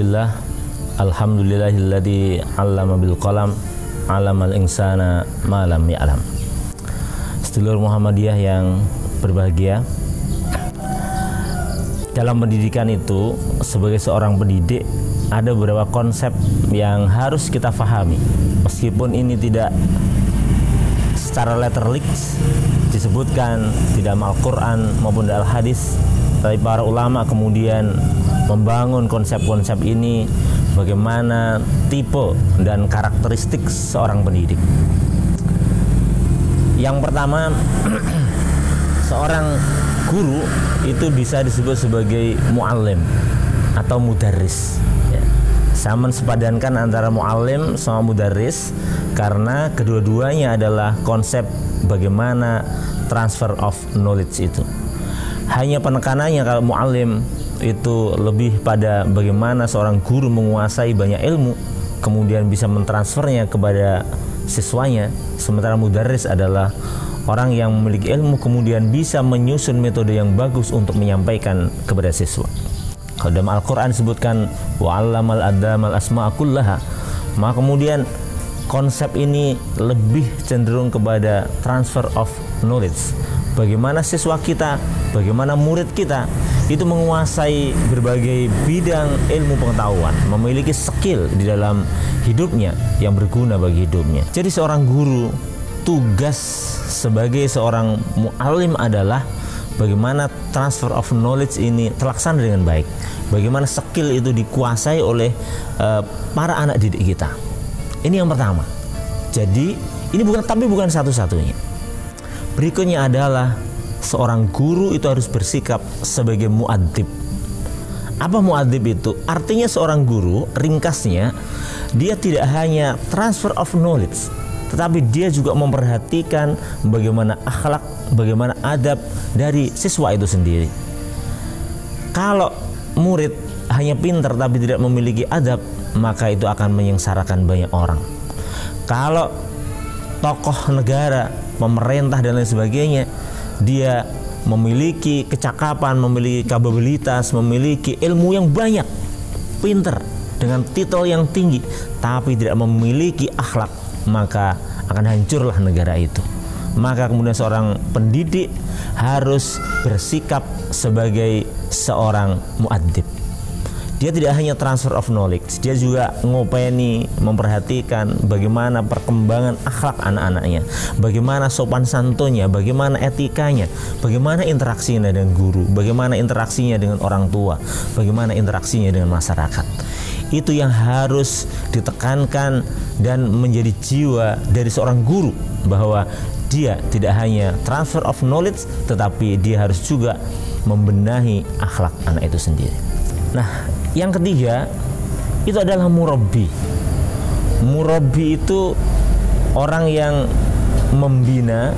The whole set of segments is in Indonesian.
Bismillah, alhamdulillahilladzi 'allama bil qalam, 'allamal insana ma lam ya'lam. Sedulur Muhammadiyah yang berbahagia, dalam pendidikan itu sebagai seorang pendidik ada beberapa konsep yang harus kita pahami. Meskipun ini tidak secara letterlik disebutkan di dalam Al-Quran maupun dalam hadis, tapi para ulama kemudian membangun konsep-konsep ini, bagaimana tipe dan karakteristik seorang pendidik. Yang pertama, seorang guru itu bisa disebut sebagai muallim atau mudarris. Saya mensepadankan antara muallim sama mudarris karena kedua-duanya adalah konsep bagaimana transfer of knowledge itu. Hanya penekanannya kalau muallim itu lebih pada bagaimana seorang guru menguasai banyak ilmu kemudian bisa mentransfernya kepada siswanya, sementara mudarris adalah orang yang memiliki ilmu kemudian bisa menyusun metode yang bagus untuk menyampaikan kepada siswa. Kalau dalam Al-Quran disebutkan wa'allamal adamal asma'a kullaha, maka kemudian konsep ini lebih cenderung kepada transfer of knowledge. Bagaimana siswa kita, bagaimana murid kita itu menguasai berbagai bidang ilmu pengetahuan, memiliki skill di dalam hidupnya yang berguna bagi hidupnya. Jadi seorang guru, tugas sebagai seorang mu'alim adalah bagaimana transfer of knowledge ini terlaksana dengan baik, bagaimana skill itu dikuasai oleh para anak didik kita. Ini yang pertama. Jadi ini bukan satu-satunya. Berikutnya adalah seorang guru itu harus bersikap sebagai mu'adzib. Apa mu'adzib itu? Artinya seorang guru, ringkasnya, dia tidak hanya transfer of knowledge, tetapi dia juga memperhatikan bagaimana akhlak, bagaimana adab dari siswa itu sendiri. Kalau murid hanya pintar tapi tidak memiliki adab, maka itu akan menyengsarakan banyak orang. Kalau tokoh negara, pemerintah dan lain sebagainya, dia memiliki kecakapan, memiliki kapabilitas, memiliki ilmu yang banyak, pintar dengan titel yang tinggi, tapi tidak memiliki akhlak, maka akan hancurlah negara itu. Maka kemudian seorang pendidik harus bersikap sebagai seorang mu'adzib. Dia tidak hanya transfer of knowledge, dia juga ngopeni, memperhatikan bagaimana perkembangan akhlak anak-anaknya, bagaimana sopan santunnya, bagaimana etikanya, bagaimana interaksinya dengan guru, bagaimana interaksinya dengan orang tua, bagaimana interaksinya dengan masyarakat. Itu yang harus ditekankan dan menjadi jiwa dari seorang guru, bahwa dia tidak hanya transfer of knowledge, tetapi dia harus juga membenahi akhlak anak itu sendiri. Nah, yang ketiga itu adalah murabbi. Murabbi itu orang yang membina,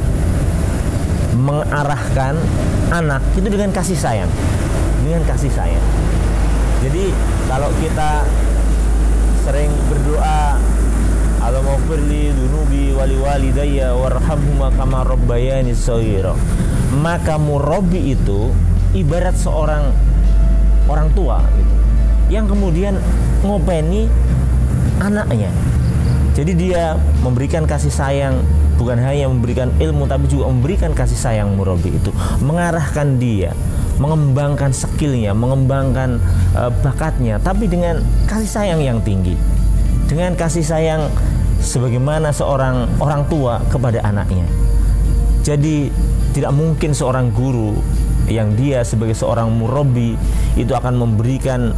mengarahkan anak itu dengan kasih sayang. Dengan kasih sayang. Jadi kalau kita sering berdoa, Allahummaghfirli dzunubi wali walidayya warhamhuma kama rabbayani shaghira, maka murabbi itu ibarat seorang orang tua gitu, yang kemudian ngopeni anaknya. Jadi dia memberikan kasih sayang, bukan hanya memberikan ilmu tapi juga memberikan kasih sayang. Murabbi itu mengarahkan dia, mengembangkan skillnya, mengembangkan bakatnya, tapi dengan kasih sayang yang tinggi, dengan kasih sayang sebagaimana seorang orang tua kepada anaknya. Jadi tidak mungkin seorang guru yang dia sebagai seorang murabbi itu akan memberikan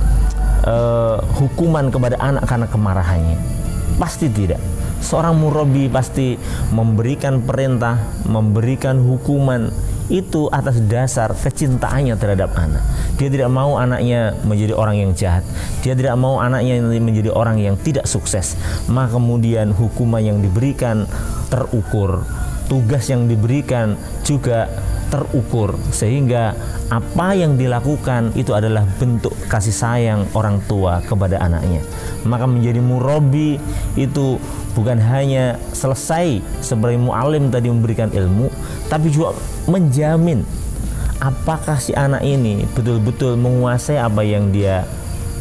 hukuman kepada anak karena kemarahannya. Pasti tidak. Seorang murabbi pasti memberikan perintah, memberikan hukuman itu atas dasar kecintaannya terhadap anak. Dia tidak mau anaknya menjadi orang yang jahat, dia tidak mau anaknya menjadi orang yang tidak sukses. Maka kemudian hukuman yang diberikan terukur, tugas yang diberikan juga terukur, sehingga apa yang dilakukan itu adalah bentuk kasih sayang orang tua kepada anaknya. Maka menjadi murabbi itu bukan hanya selesai sebagai mu'alim tadi memberikan ilmu, tapi juga menjamin apakah si anak ini betul-betul menguasai apa yang dia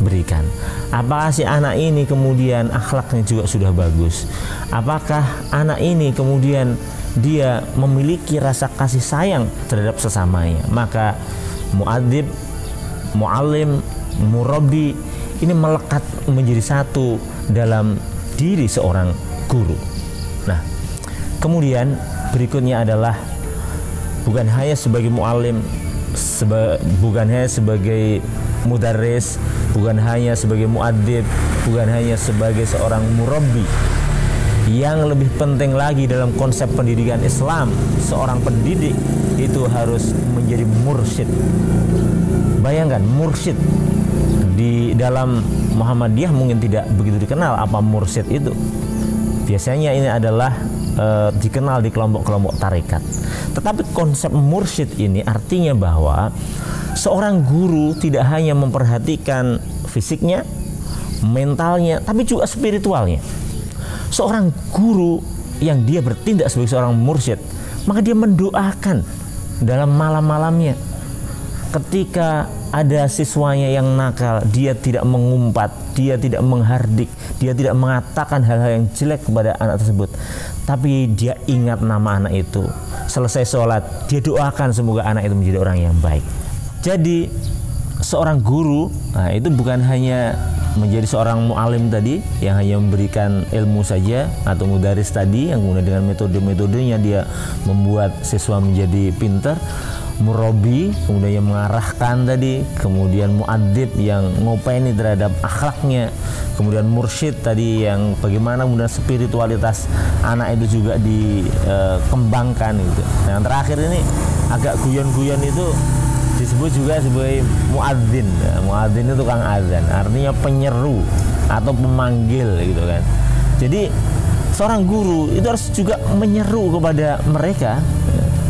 berikan. Apakah si anak ini kemudian akhlaknya juga sudah bagus? Apakah anak ini kemudian dia memiliki rasa kasih sayang terhadap sesamanya? Maka muadzib, muallim, murabbi ini melekat menjadi satu dalam diri seorang guru. Nah, kemudian berikutnya adalah bukan hanya sebagai muallim, bukan hanya sebagai mudarris, bukan hanya sebagai muadzib, bukan hanya sebagai seorang murabbi. Yang lebih penting lagi dalam konsep pendidikan Islam, seorang pendidik itu harus menjadi mursyid. Bayangkan, mursyid. Di dalam Muhammadiyah mungkin tidak begitu dikenal apa mursyid itu. Biasanya ini adalah dikenal di kelompok-kelompok tarekat. Tetapi konsep mursyid ini artinya bahwa seorang guru tidak hanya memperhatikan fisiknya, mentalnya, tapi juga spiritualnya. Seorang guru yang dia bertindak sebagai seorang mursyid, maka dia mendoakan dalam malam-malamnya. Ketika ada siswanya yang nakal, dia tidak mengumpat, dia tidak menghardik, dia tidak mengatakan hal-hal yang jelek kepada anak tersebut, tapi dia ingat nama anak itu. Selesai sholat, dia doakan semoga anak itu menjadi orang yang baik. Jadi seorang guru, nah itu bukan hanya menjadi seorang mu'alim tadi yang hanya memberikan ilmu saja, atau mudaris tadi yang kemudian dengan metode-metodenya dia membuat siswa menjadi pintar, murabbi kemudian yang mengarahkan tadi, kemudian muadzib yang ngopeni terhadap akhlaknya, kemudian mursyid tadi yang bagaimana kemudian spiritualitas anak itu juga dikembangkan gitu. Nah, yang terakhir ini agak guyon-guyon itu disebut juga sebagai muadzin. Muadzin itu tukang azan, artinya penyeru atau pemanggil gitu kan. Jadi seorang guru itu harus juga menyeru kepada mereka.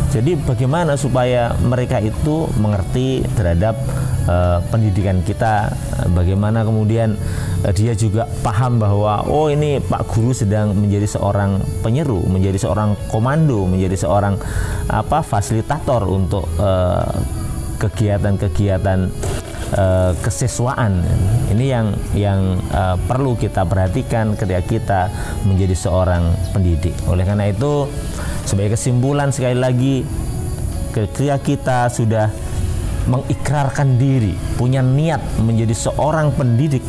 Jadi bagaimana supaya mereka itu mengerti terhadap pendidikan kita, bagaimana kemudian dia juga paham bahwa oh ini Pak Guru sedang menjadi seorang penyeru, menjadi seorang komando, menjadi seorang fasilitator untuk kegiatan-kegiatan kesiswaan. Ini yang perlu kita perhatikan ketika kita menjadi seorang pendidik. Oleh karena itu, sebagai kesimpulan sekali lagi, ketika kita sudah mengikrarkan diri, punya niat menjadi seorang pendidik,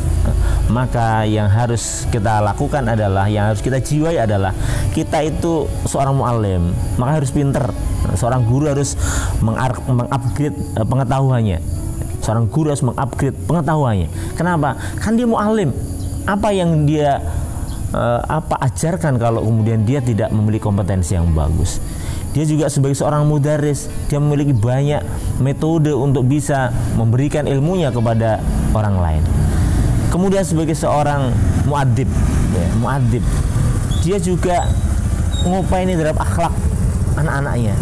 maka yang harus kita lakukan adalah, yang harus kita jiwai adalah, kita itu seorang mu'alim, maka harus pinter. Seorang guru harus mengupgrade pengetahuannya. Seorang guru harus mengupgrade pengetahuannya. Kenapa? Kan dia mu'alim. Apa yang dia ajarkan kalau kemudian dia tidak memiliki kompetensi yang bagus? Dia juga sebagai seorang mudaris, dia memiliki banyak metode untuk bisa memberikan ilmunya kepada orang lain. Kemudian sebagai seorang muadzib, muadzib, dia juga ngopaini terhadap akhlak anak-anaknya,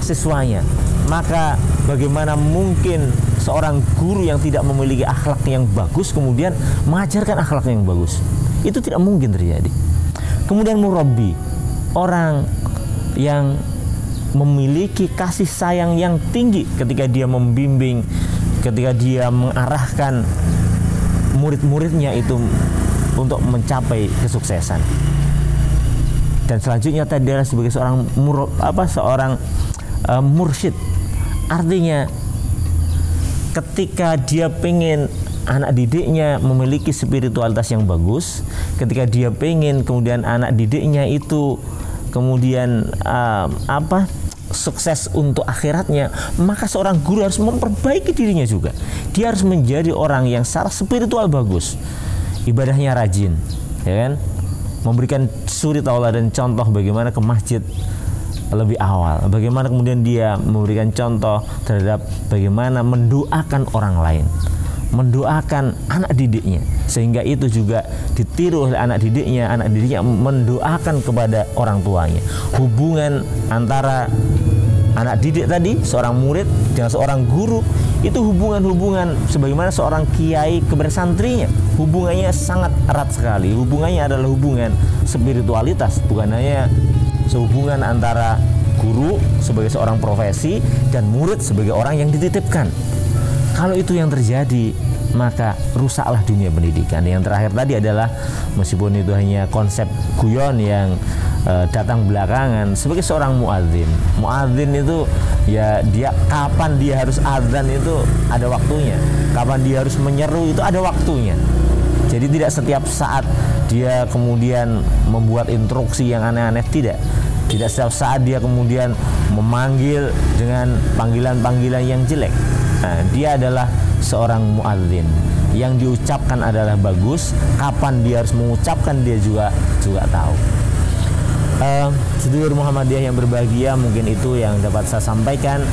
siswanya. Maka bagaimana mungkin seorang guru yang tidak memiliki akhlak yang bagus kemudian mengajarkan akhlak yang bagus? Itu tidak mungkin terjadi. Kemudian murabbi, orang yang memiliki kasih sayang yang tinggi ketika dia membimbing, ketika dia mengarahkan murid-muridnya itu untuk mencapai kesuksesan. Dan selanjutnya tadi adalah sebagai seorang mursyid. Artinya ketika dia pengen anak didiknya memiliki spiritualitas yang bagus, ketika dia pengen kemudian anak didiknya itu kemudian sukses untuk akhiratnya, maka seorang guru harus memperbaiki dirinya juga. Dia harus menjadi orang yang secara spiritual bagus, ibadahnya rajin, ya kan? Memberikan suri tauladan contoh bagaimana ke masjid lebih awal, bagaimana kemudian dia memberikan contoh terhadap bagaimana mendoakan orang lain, mendoakan anak didiknya, sehingga itu juga ditiru oleh anak didiknya mendoakan kepada orang tuanya. Hubungan antara anak didik tadi, seorang murid dengan seorang guru, itu hubungan-hubungan sebagaimana seorang kiai kepada santrinya, hubungannya sangat erat sekali. Hubungannya adalah hubungan spiritualitas, bukan hanya sehubungan antara guru sebagai seorang profesi dan murid sebagai orang yang dititipkan. Kalau itu yang terjadi, maka rusaklah dunia pendidikan. Yang terakhir tadi adalah, meskipun itu hanya konsep guyon yang datang belakangan, sebagai seorang muadzin itu ya, dia kapan dia harus adzan itu ada waktunya, kapan dia harus menyeru itu ada waktunya. Jadi tidak setiap saat dia kemudian membuat instruksi yang aneh-aneh, tidak setiap saat dia kemudian memanggil dengan panggilan-panggilan yang jelek. Nah, dia adalah seorang muadzin, yang diucapkan adalah bagus, kapan dia harus mengucapkan dia juga tahu. Sedulur Muhammadiyah yang berbahagia, mungkin itu yang dapat saya sampaikan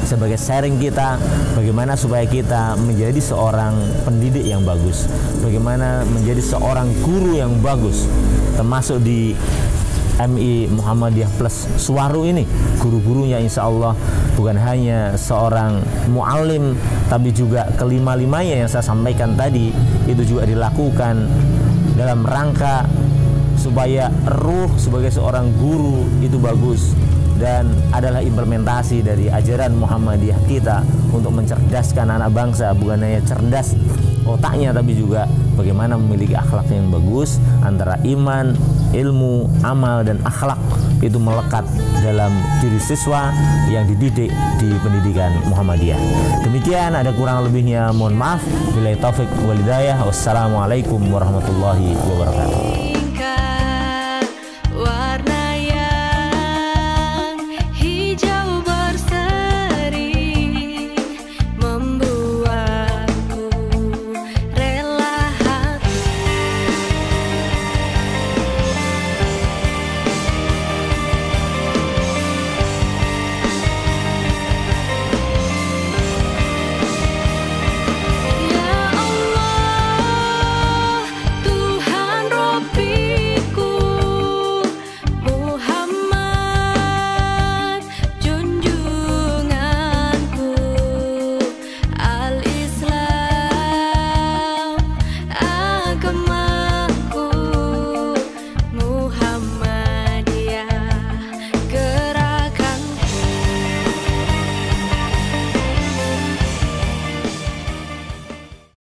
sebagai sharing kita, bagaimana supaya kita menjadi seorang pendidik yang bagus, bagaimana menjadi seorang guru yang bagus, termasuk di MI Muhammadiyah Plus Suwaru ini. Guru-gurunya insya Allah bukan hanya seorang mu'alim, tapi juga kelima-limanya yang saya sampaikan tadi itu juga dilakukan dalam rangka supaya ruh sebagai seorang guru itu bagus, dan adalah implementasi dari ajaran Muhammadiyah kita untuk mencerdaskan anak bangsa, bukan hanya cerdas otaknya tapi juga bagaimana memiliki akhlak yang bagus. Antara iman, ilmu, amal, dan akhlak itu melekat dalam diri siswa yang dididik di pendidikan Muhammadiyah. Demikian, ada kurang lebihnya mohon maaf. Billahi taufik wal hidayah. Wassalamualaikum warahmatullahi wabarakatuh.